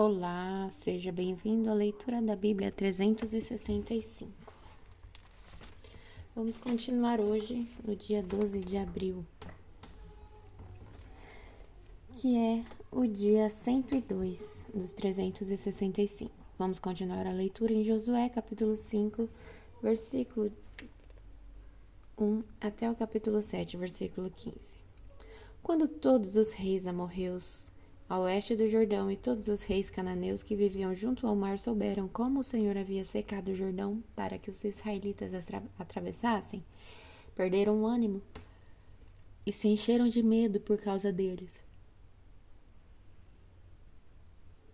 Olá, seja bem-vindo à leitura da Bíblia 365. Vamos continuar hoje, no dia 12 de abril, que é o dia 102 dos 365. Vamos continuar a leitura em Josué, capítulo 5, versículo 1 até o capítulo 7, versículo 15. Quando todos os reis amorreus a oeste do Jordão e todos os reis cananeus que viviam junto ao mar souberam como o Senhor havia secado o Jordão para que os israelitas atravessassem, perderam o ânimo e se encheram de medo por causa deles.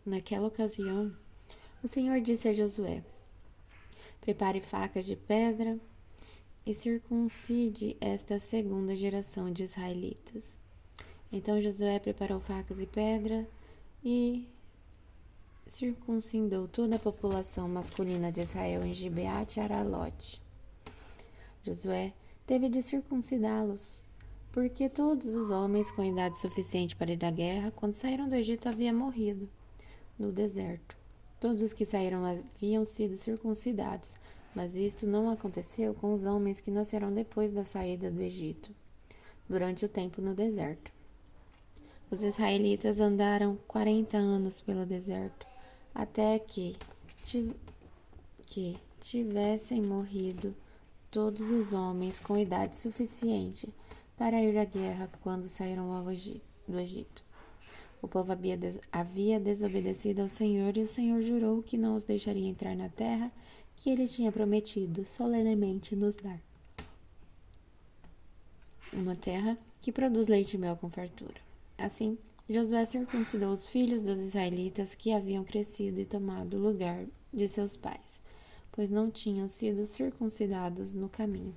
Naquela ocasião, o Senhor disse a Josué: prepare facas de pedra e circuncide esta segunda geração de israelitas. Então Josué preparou facas e pedra e circuncidou toda a população masculina de Israel em Gibeate e Aralote. Josué teve de circuncidá-los, porque todos os homens com idade suficiente para ir à guerra, quando saíram do Egito, haviam morrido no deserto. Todos os que saíram haviam sido circuncidados, mas isto não aconteceu com os homens que nasceram depois da saída do Egito, durante o tempo no deserto. Os israelitas andaram 40 anos pelo deserto, até que tivessem morrido todos os homens com idade suficiente para ir à guerra quando saíram do Egito. O povo havia desobedecido ao Senhor, e o Senhor jurou que não os deixaria entrar na terra que ele tinha prometido solenemente nos dar. Uma terra que produz leite e mel com fartura. Assim, Josué circuncidou os filhos dos israelitas que haviam crescido e tomado o lugar de seus pais, pois não tinham sido circuncidados no caminho.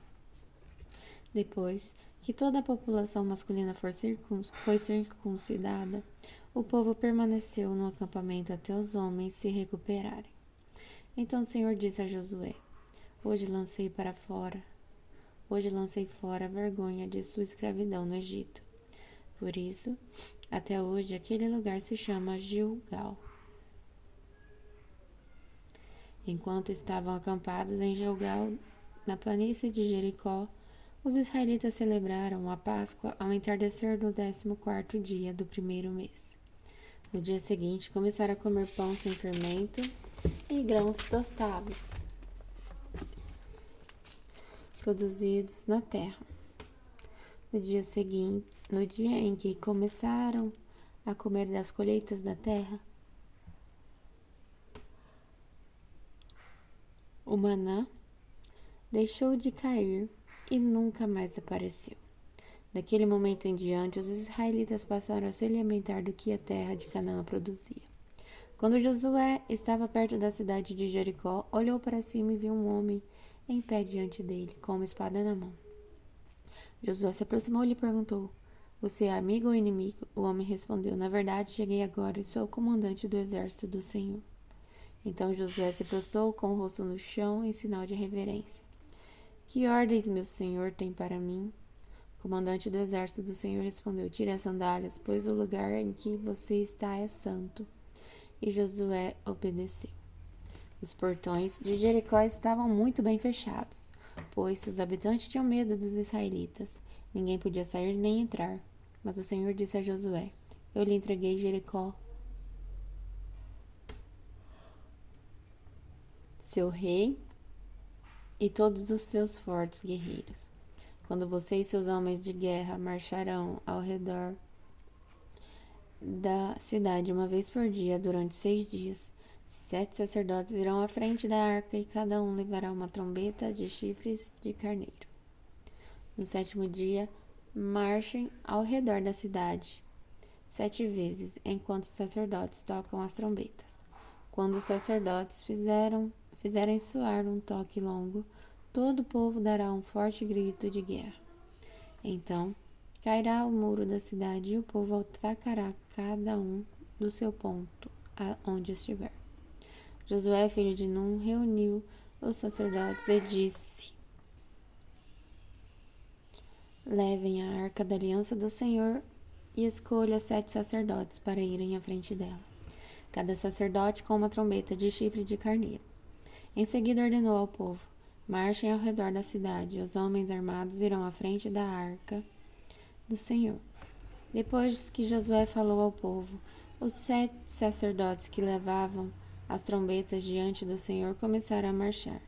Depois que toda a população masculina foi circuncidada, o povo permaneceu no acampamento até os homens se recuperarem. Então o Senhor disse a Josué: Hoje lancei fora a vergonha de sua escravidão no Egito. Por isso, até hoje, aquele lugar se chama Gilgal. Enquanto estavam acampados em Gilgal, na planície de Jericó, os israelitas celebraram a Páscoa ao entardecer do 14º dia do primeiro mês. No dia seguinte, começaram a comer pão sem fermento e grãos tostados, produzidos na terra. No dia em que começaram a comer das colheitas da terra, o maná deixou de cair e nunca mais apareceu. Daquele momento em diante, os israelitas passaram a se alimentar do que a terra de Canaã produzia. Quando Josué estava perto da cidade de Jericó, olhou para cima e viu um homem em pé diante dele, com uma espada na mão. Josué se aproximou e lhe perguntou: Você é amigo ou inimigo? O homem respondeu: Na verdade, cheguei agora e sou o comandante do exército do Senhor. Então Josué se prostrou com o rosto no chão em sinal de reverência. Que ordens meu senhor tem para mim? O comandante do exército do Senhor respondeu: Tire as sandálias, pois o lugar em que você está é santo. E Josué obedeceu. Os portões de Jericó estavam muito bem fechados, pois os habitantes tinham medo dos israelitas. Ninguém podia sair nem entrar. Mas o Senhor disse a Josué: Eu lhe entreguei Jericó, seu rei e todos os seus fortes guerreiros. Quando você e seus homens de guerra marcharão ao redor da cidade uma vez por dia durante 6 dias, 7 sacerdotes irão à frente da arca e cada um levará uma trombeta de chifres de carneiro. No 7º dia, marchem ao redor da cidade 7 vezes, enquanto os sacerdotes tocam as trombetas. Quando os sacerdotes fizerem soar um toque longo, todo o povo dará um forte grito de guerra. Então, cairá o muro da cidade e o povo atacará cada um do seu ponto, onde estiver. Josué, filho de Num, reuniu os sacerdotes e disse: Levem a arca da aliança do Senhor e escolha 7 sacerdotes para irem à frente dela. cada sacerdote com uma trombeta de chifre de carneiro. Em seguida ordenou ao povo: marchem ao redor da cidade, os homens armados irão à frente da arca do Senhor. Depois que Josué falou ao povo, os 7 sacerdotes que levavam as trombetas diante do Senhor começaram a marchar,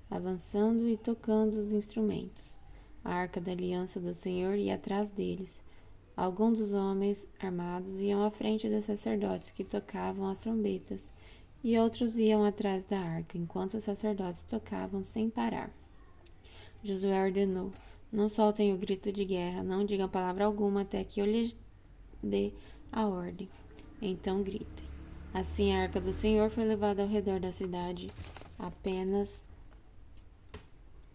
avançando e tocando os instrumentos. A arca da aliança do Senhor ia atrás deles. Alguns dos homens armados iam à frente dos sacerdotes que tocavam as trombetas, e outros iam atrás da arca, enquanto os sacerdotes tocavam sem parar. Josué ordenou: não soltem o grito de guerra, não digam palavra alguma até que eu lhes dê a ordem. Então gritem. Assim a arca do Senhor foi levada ao redor da cidade apenas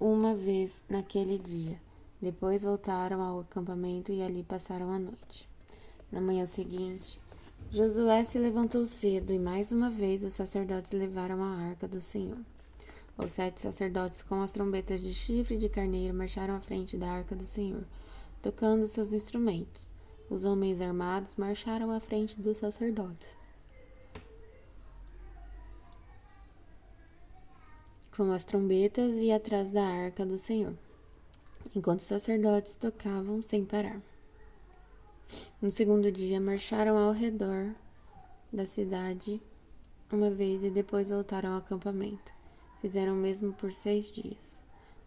uma vez naquele dia. Depois voltaram ao acampamento e ali passaram a noite. Na manhã seguinte, Josué se levantou cedo e mais uma vez os sacerdotes levaram a arca do Senhor. Os 7 sacerdotes com as trombetas de chifre de carneiro marcharam à frente da arca do Senhor, tocando seus instrumentos. Os homens armados marcharam à frente dos sacerdotes, com as trombetas e atrás da arca do Senhor, enquanto os sacerdotes tocavam sem parar. No segundo dia, marcharam ao redor da cidade uma vez e depois voltaram ao acampamento. Fizeram o mesmo por 6 dias.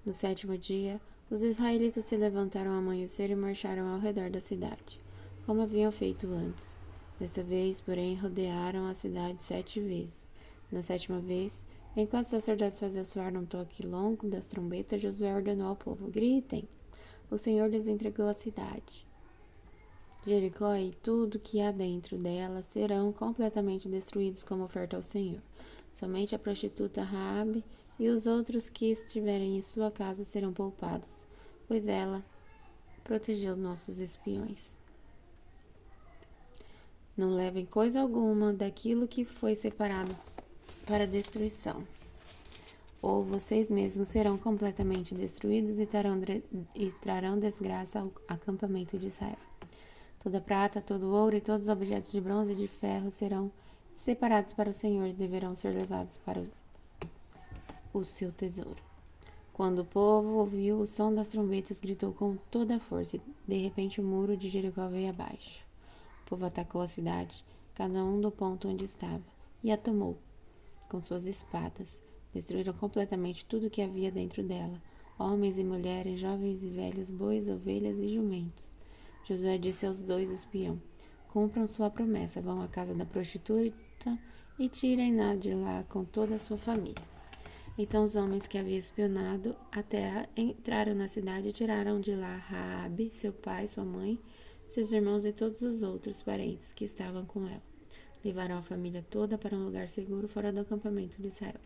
No 7º dia, os israelitas se levantaram ao amanhecer e marcharam ao redor da cidade, como haviam feito antes. Dessa vez, porém, rodearam a cidade 7 vezes. Na 7ª vez, enquanto os sacerdotes faziam soar um toque longo das trombetas, Josué ordenou ao povo: gritem! O Senhor lhes entregou a cidade. Jericó e tudo que há dentro dela serão completamente destruídos como oferta ao Senhor. Somente a prostituta Raabe e os outros que estiverem em sua casa serão poupados, pois ela protegeu nossos espiões. Não levem coisa alguma daquilo que foi separado para destruição, ou vocês mesmos serão completamente destruídos e trarão desgraça ao acampamento de Israel. Toda prata, todo ouro e todos os objetos de bronze e de ferro serão separados para o Senhor e deverão ser levados para o seu tesouro. Quando o povo ouviu o som das trombetas, gritou com toda a força e, de repente, o muro de Jericó veio abaixo. O povo atacou a cidade, cada um do ponto onde estava, e a tomou com suas espadas. Destruíram completamente tudo que havia dentro dela, homens e mulheres, jovens e velhos, bois, ovelhas e jumentos. Josué disse aos 2 espiões: cumpram sua promessa, vão à casa da prostituta e tirem-na de lá com toda a sua família. Então os homens que haviam espionado a terra entraram na cidade e tiraram de lá Raabe, seu pai, sua mãe, seus irmãos e todos os outros parentes que estavam com ela. Levaram a família toda para um lugar seguro fora do acampamento de Israel.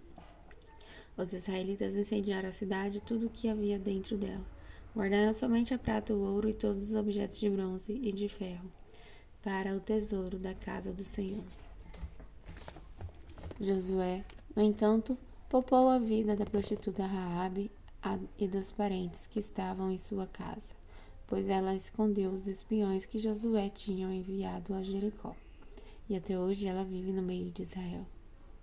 Os israelitas incendiaram a cidade e tudo o que havia dentro dela. Guardaram somente a prata, o ouro e todos os objetos de bronze e de ferro para o tesouro da casa do Senhor. Josué, no entanto, poupou a vida da prostituta Raabe e dos parentes que estavam em sua casa, pois ela escondeu os espiões que Josué tinha enviado a Jericó. E até hoje ela vive no meio de Israel.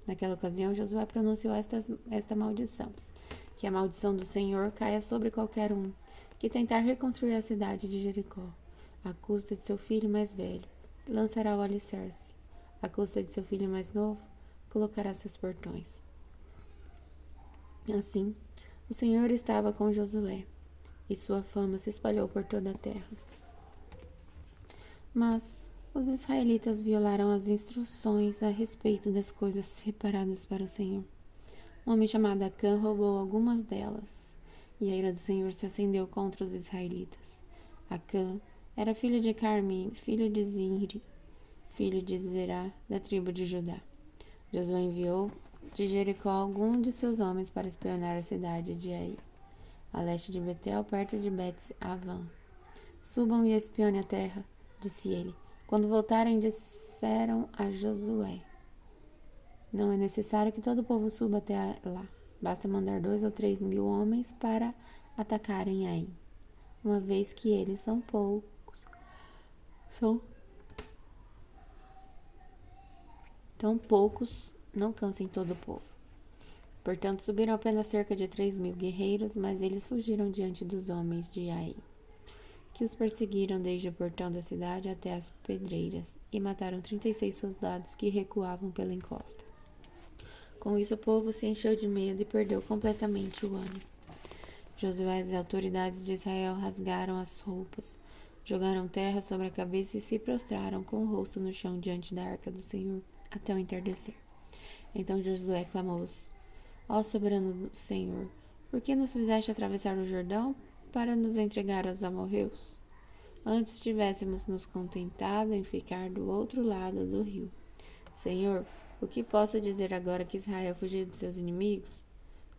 Naquela ocasião, Josué pronunciou esta maldição: que a maldição do Senhor caia sobre qualquer um que tentar reconstruir a cidade de Jericó. À custa de seu filho mais velho, lançará o alicerce. À custa de seu filho mais novo, colocará seus portões. Assim, o Senhor estava com Josué, e sua fama se espalhou por toda a terra. Mas os israelitas violaram as instruções a respeito das coisas separadas para o Senhor. Um homem chamado Acã roubou algumas delas, e a ira do Senhor se acendeu contra os israelitas. Acã era filho de Carmi, filho de Zinri, filho de Zerá, da tribo de Judá. Josué enviou de Jericó algum de seus homens para espionar a cidade de Ai, a leste de Betel, perto de Bet-Avan. Subam e espionem a terra, disse ele. Quando voltarem, disseram a Josué: não é necessário que todo o povo suba até lá. Basta mandar 2 ou 3 mil homens para atacarem Ai, uma vez que eles são poucos. tão poucos não cansem todo o povo. Portanto, subiram apenas cerca de 3.000 guerreiros, mas eles fugiram diante dos homens de Ai, que os perseguiram desde o portão da cidade até as pedreiras, e mataram 36 soldados que recuavam pela encosta. Com isso, o povo se encheu de medo e perdeu completamente o ânimo. Josué e as autoridades de Israel rasgaram as roupas, jogaram terra sobre a cabeça e se prostraram com o rosto no chão diante da arca do Senhor até o entardecer. Então Josué clamou: Ó soberano Senhor, por que nos fizeste atravessar o Jordão para nos entregar aos amorreus? Antes tivéssemos nos contentado em ficar do outro lado do rio. Senhor, o que posso dizer agora que Israel fugiu de seus inimigos?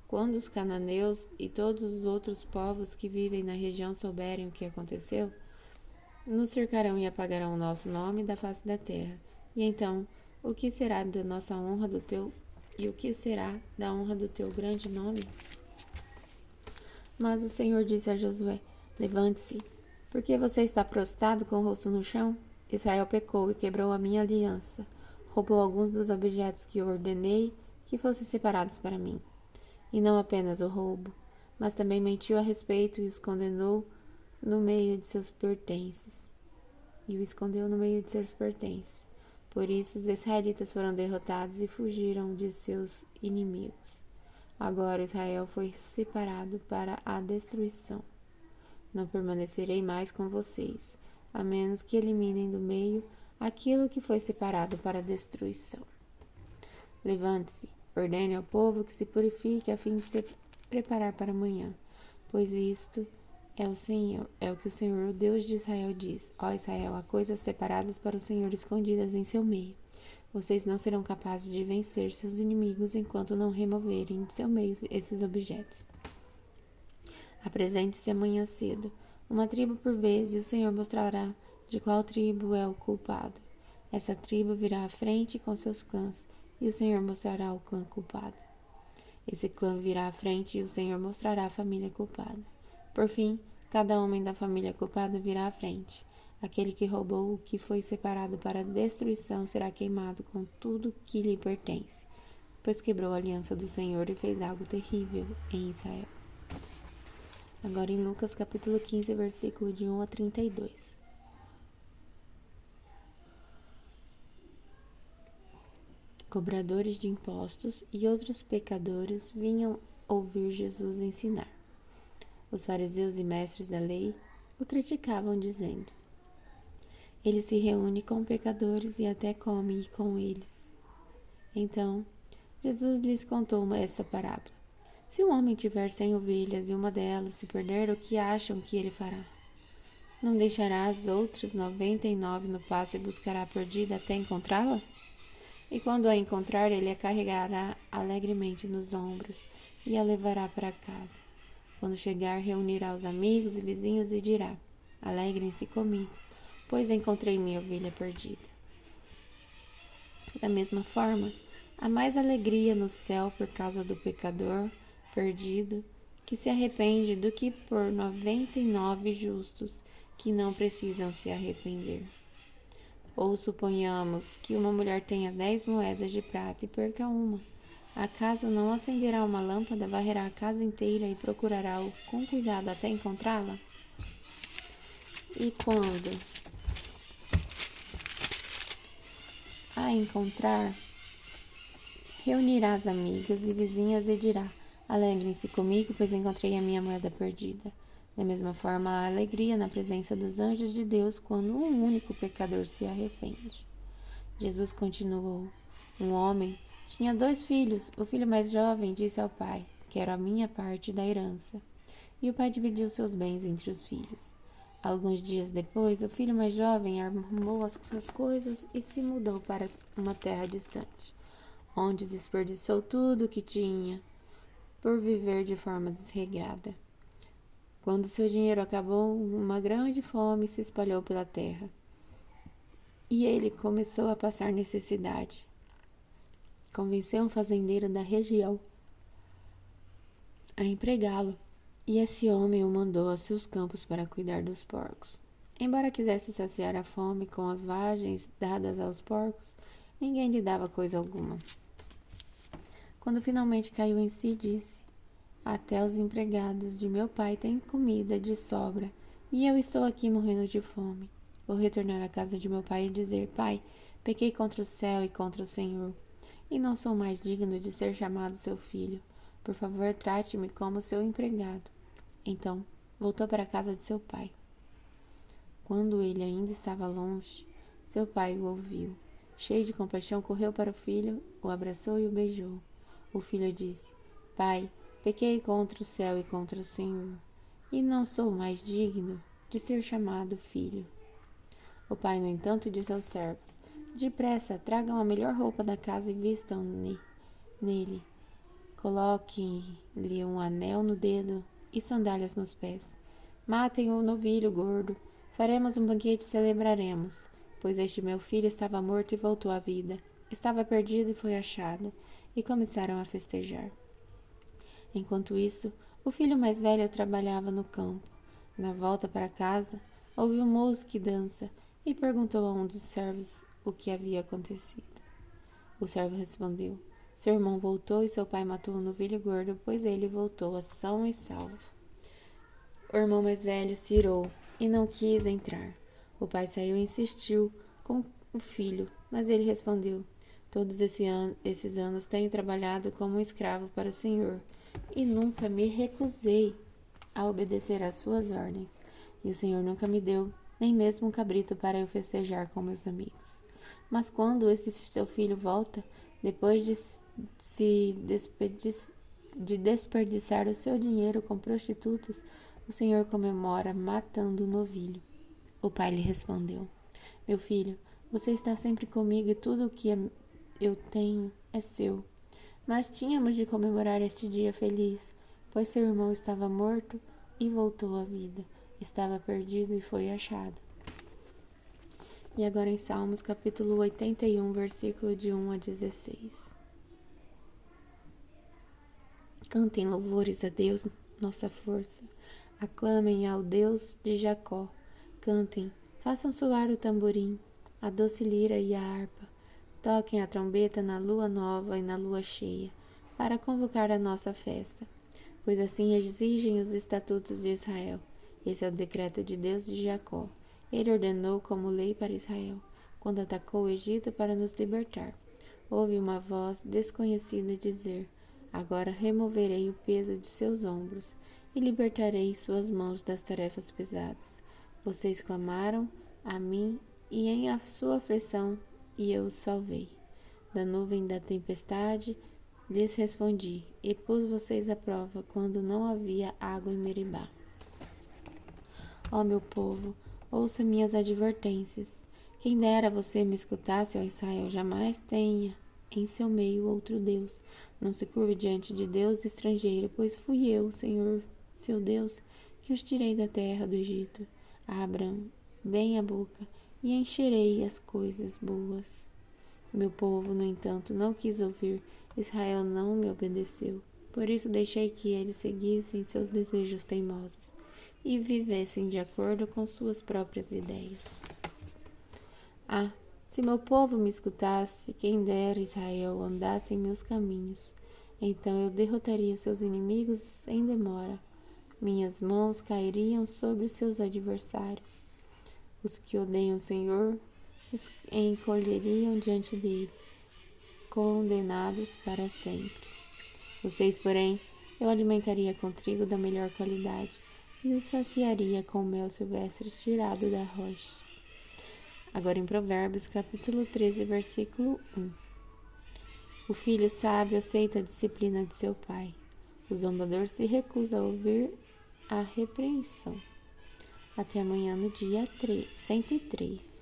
Quando os cananeus e todos os outros povos que vivem na região souberem o que aconteceu, nos cercarão e apagarão o nosso nome da face da terra. E então, o que será da nossa honra e o que será da honra do teu grande nome? Mas o Senhor disse a Josué: Levante-se, porque você está prostrado com o rosto no chão? Israel pecou e quebrou a minha aliança. Roubou alguns dos objetos que eu ordenei que fossem separados para mim. E não apenas o roubo, mas também mentiu a respeito e os condenou no meio de seus pertences. Por isso os israelitas foram derrotados e fugiram de seus inimigos. Agora Israel foi separado para a destruição. Não permanecerei mais com vocês, a menos que eliminem do meio aquilo que foi separado para a destruição. Levante-se, ordene ao povo que se purifique a fim de se preparar para amanhã, pois isto é o que o Senhor, o Deus de Israel, diz. Ó Israel, há coisas separadas para o Senhor escondidas em seu meio. Vocês não serão capazes de vencer seus inimigos enquanto não removerem de seu meio esses objetos. Apresente-se amanhã cedo, uma tribo por vez, e o Senhor mostrará de qual tribo é o culpado. Essa tribo virá à frente com seus clãs, e o Senhor mostrará o clã culpado. Esse clã virá à frente e o Senhor mostrará a família culpada. Por fim, cada homem da família culpada virá à frente. Aquele que roubou o que foi separado para a destruição será queimado com tudo que lhe pertence, pois quebrou a aliança do Senhor e fez algo terrível em Israel. Agora em Lucas capítulo 15, versículo de 1 a 32. Cobradores de impostos e outros pecadores vinham ouvir Jesus ensinar. Os fariseus e mestres da lei o criticavam, dizendo: Ele se reúne com pecadores e até come com eles. Então, Jesus lhes contou essa parábola. Se um homem tiver 100 ovelhas e uma delas se perder, o que acham que ele fará? Não deixará as outras 99 no pasto e buscará a perdida até encontrá-la? E quando a encontrar, ele a carregará alegremente nos ombros e a levará para casa. Quando chegar, reunirá os amigos e vizinhos e dirá: Alegrem-se comigo, pois encontrei minha ovelha perdida. Da mesma forma, há mais alegria no céu por causa do pecador perdido que se arrepende do que por 99 justos que não precisam se arrepender. Ou suponhamos que uma mulher tenha 10 moedas de prata e perca uma. Acaso não acenderá uma lâmpada, varrerá a casa inteira e procurará com cuidado até encontrá-la? E quando a encontrar, reunirá as amigas e vizinhas e dirá: Alegrem-se comigo, pois encontrei a minha moeda perdida. Da mesma forma, há alegria na presença dos anjos de Deus quando um único pecador se arrepende. Jesus continuou: Um homem tinha 2 filhos. O filho mais jovem disse ao pai: Quero a minha parte da herança. E o pai dividiu seus bens entre os filhos. Alguns dias depois, o filho mais jovem arrumou as suas coisas e se mudou para uma terra distante, onde desperdiçou tudo o que tinha por viver de forma desregrada. Quando seu dinheiro acabou, uma grande fome se espalhou pela terra e ele começou a passar necessidade. Convenceu um fazendeiro da região a empregá-lo, e esse homem o mandou aos seus campos para cuidar dos porcos. Embora quisesse saciar a fome com as vagens dadas aos porcos, ninguém lhe dava coisa alguma. Quando finalmente caiu em si, disse: até os empregados de meu pai têm comida de sobra, e eu estou aqui morrendo de fome. Vou retornar à casa de meu pai e dizer: Pai, pequei contra o céu e contra o Senhor, e não sou mais digno de ser chamado seu filho. Por favor, trate-me como seu empregado. Então, voltou para a casa de seu pai. Quando ele ainda estava longe, seu pai o ouviu. Cheio de compaixão, correu para o filho, o abraçou e o beijou. O filho disse: Pai, pequei contra o céu e contra o Senhor, e não sou mais digno de ser chamado filho. O pai, no entanto, disse aos servos: Depressa, tragam a melhor roupa da casa e vistam nele. Coloquem-lhe um anel no dedo e sandálias nos pés. Matem o novilho gordo. Faremos um banquete e celebraremos, pois este meu filho estava morto e voltou à vida. Estava perdido e foi achado. E começaram a festejar. Enquanto isso, o filho mais velho trabalhava no campo. Na volta para casa, ouviu música e dança e perguntou a um dos servos o que havia acontecido. O servo respondeu: Seu irmão voltou e seu pai matou o novilho gordo, pois ele voltou a são e salvo. O irmão mais velho se irou e não quis entrar. O pai saiu e insistiu com o filho, mas ele respondeu: Todos esses anos tenho trabalhado como um escravo para o Senhor e nunca me recusei a obedecer às suas ordens. E o Senhor nunca me deu nem mesmo um cabrito para eu festejar com meus amigos. Mas quando esse seu filho volta, depois de desperdiçar o seu dinheiro com prostitutas, o Senhor comemora matando o novilho. O pai lhe respondeu: Meu filho, você está sempre comigo e tudo o que eu tenho é seu. Mas tínhamos de comemorar este dia feliz, pois seu irmão estava morto e voltou à vida. Estava perdido e foi achado. E agora em Salmos, capítulo 81, versículo de 1 a 16. Cantem louvores a Deus, nossa força. Aclamem ao Deus de Jacó. Cantem, façam soar o tamborim, a doce lira e a harpa. Toquem a trombeta na lua nova e na lua cheia, para convocar a nossa festa. Pois assim exigem os estatutos de Israel. Esse é o decreto de Deus de Jacó. Ele ordenou como lei para Israel, quando atacou o Egito para nos libertar. Houve uma voz desconhecida dizer: Agora removerei o peso de seus ombros e libertarei suas mãos das tarefas pesadas. Vocês clamaram a mim e em a sua aflição e eu os salvei. Da nuvem da tempestade lhes respondi e pus vocês à prova quando não havia água em Meribá. Ó meu povo, ouça minhas advertências. Quem dera você me escutasse, ó Israel, jamais tenha em seu meio outro Deus. Não se curve diante de Deus estrangeiro, pois fui eu, Senhor, seu Deus, que os tirei da terra do Egito. Abram bem a boca e encherei as coisas boas. Meu povo, no entanto, não quis ouvir. Israel não me obedeceu. Por isso deixei que eles seguissem seus desejos teimosos e vivessem de acordo com suas próprias ideias. Ah, se meu povo me escutasse, quem dera Israel andasse em meus caminhos, então eu derrotaria seus inimigos sem demora. Minhas mãos cairiam sobre seus adversários. Os que odeiam o Senhor se encolheriam diante dele, condenados para sempre. Vocês, porém, eu alimentaria com trigo da melhor qualidade e os saciaria com mel silvestre tirado da rocha. Agora em Provérbios, capítulo 13, versículo 1. O filho sábio aceita a disciplina de seu pai. O zombador se recusa a ouvir a repreensão. Até amanhã no dia 103.